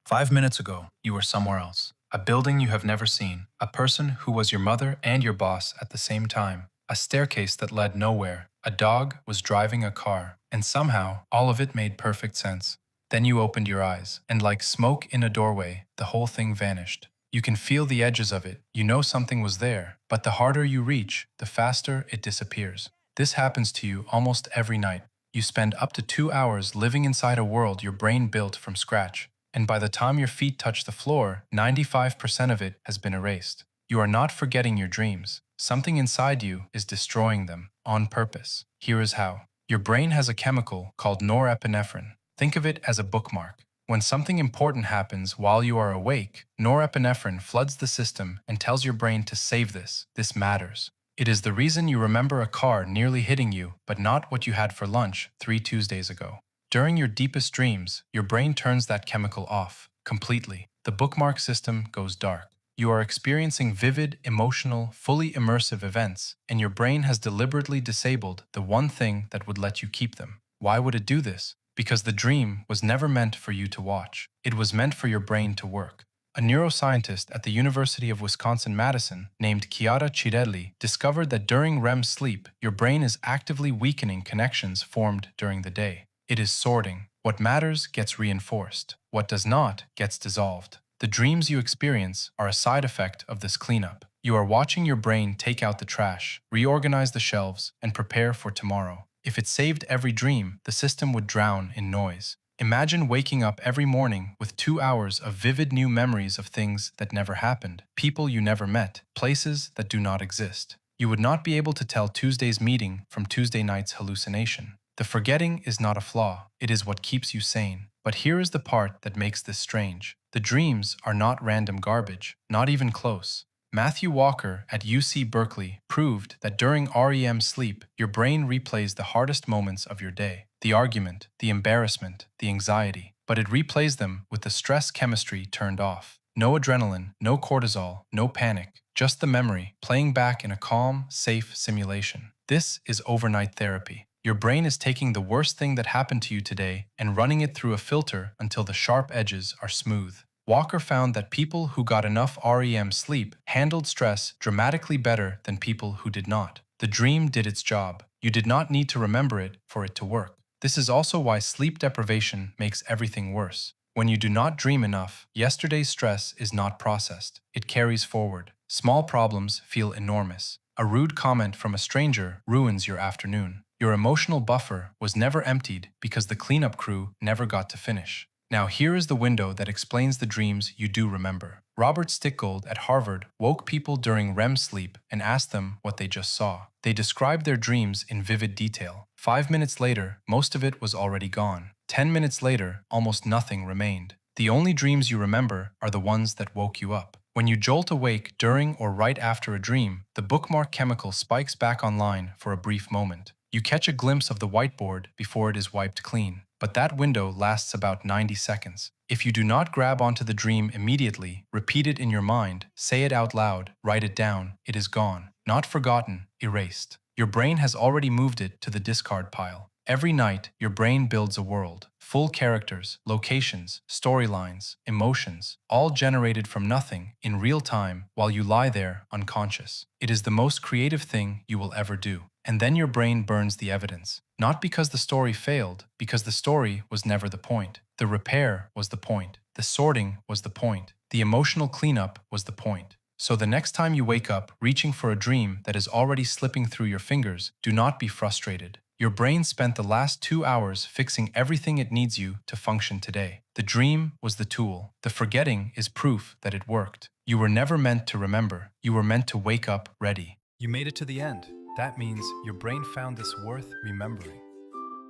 5 minutes ago, you were somewhere else. A building you have never seen. A person who was your mother and your boss at the same time. A staircase that led nowhere. A dog was driving a car. And somehow, all of it made perfect sense. Then you opened your eyes, and like smoke in a doorway, the whole thing vanished. You can feel the edges of it. You know something was there. But the harder you reach, the faster it disappears. This happens to you almost every night. You spend up to 2 hours living inside a world your brain built from scratch. And by the time your feet touch the floor, 95% of it has been erased. You are not forgetting your dreams. Something inside you is destroying them on purpose. Here is how. Your brain has a chemical called norepinephrine. Think of it as a bookmark. When something important happens while you are awake, norepinephrine floods the system and tells your brain to save this. This matters. It is the reason you remember a car nearly hitting you, but not what you had for lunch 3 Tuesdays ago. During your deepest dreams, your brain turns that chemical off completely. The bookmark system goes dark. You are experiencing vivid, emotional, fully immersive events, and your brain has deliberately disabled the one thing that would let you keep them. Why would it do this? Because the dream was never meant for you to watch. It was meant for your brain to work. A neuroscientist at the University of Wisconsin-Madison named Chiara Cirelli discovered that during REM sleep, your brain is actively weakening connections formed during the day. It is sorting. What matters gets reinforced. What does not gets dissolved. The dreams you experience are a side effect of this cleanup. You are watching your brain take out the trash, reorganize the shelves, and prepare for tomorrow. If it saved every dream, the system would drown in noise. Imagine waking up every morning with 2 hours of vivid new memories of things that never happened, people you never met, places that do not exist. You would not be able to tell Tuesday's meeting from Tuesday night's hallucination. The forgetting is not a flaw, it is what keeps you sane. But here is the part that makes this strange. The dreams are not random garbage, not even close. Matthew Walker at UC Berkeley proved that during REM sleep, your brain replays the hardest moments of your day. The argument, the embarrassment, the anxiety. But it replays them with the stress chemistry turned off. No adrenaline, no cortisol, no panic, just the memory, playing back in a calm, safe simulation. This is overnight therapy. Your brain is taking the worst thing that happened to you today and running it through a filter until the sharp edges are smooth. Walker found that people who got enough REM sleep handled stress dramatically better than people who did not. The dream did its job. You did not need to remember it for it to work. This is also why sleep deprivation makes everything worse. When you do not dream enough, yesterday's stress is not processed. It carries forward. Small problems feel enormous. A rude comment from a stranger ruins your afternoon. Your emotional buffer was never emptied because the cleanup crew never got to finish. Now here is the window that explains the dreams you do remember. Robert Stickgold at Harvard woke people during REM sleep and asked them what they just saw. They described their dreams in vivid detail. 5 minutes later, most of it was already gone. 10 minutes later, almost nothing remained. The only dreams you remember are the ones that woke you up. When you jolt awake during or right after a dream, the bookmark chemical spikes back online for a brief moment. You catch a glimpse of the whiteboard before it is wiped clean, but that window lasts about 90 seconds. If you do not grab onto the dream immediately, repeat it in your mind, say it out loud, write it down, it is gone, not forgotten, erased. Your brain has already moved it to the discard pile. Every night, your brain builds a world, full characters, locations, storylines, emotions, all generated from nothing in real time while you lie there unconscious. It is the most creative thing you will ever do. And then your brain burns the evidence. Not because the story failed, because the story was never the point. The repair was the point. The sorting was the point. The emotional cleanup was the point. So the next time you wake up reaching for a dream that is already slipping through your fingers, do not be frustrated. Your brain spent the last 2 hours fixing everything it needs you to function today. The dream was the tool. The forgetting is proof that it worked. You were never meant to remember. You were meant to wake up ready. You made it to the end. That means your brain found this worth remembering.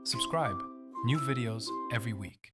Subscribe. New videos every week.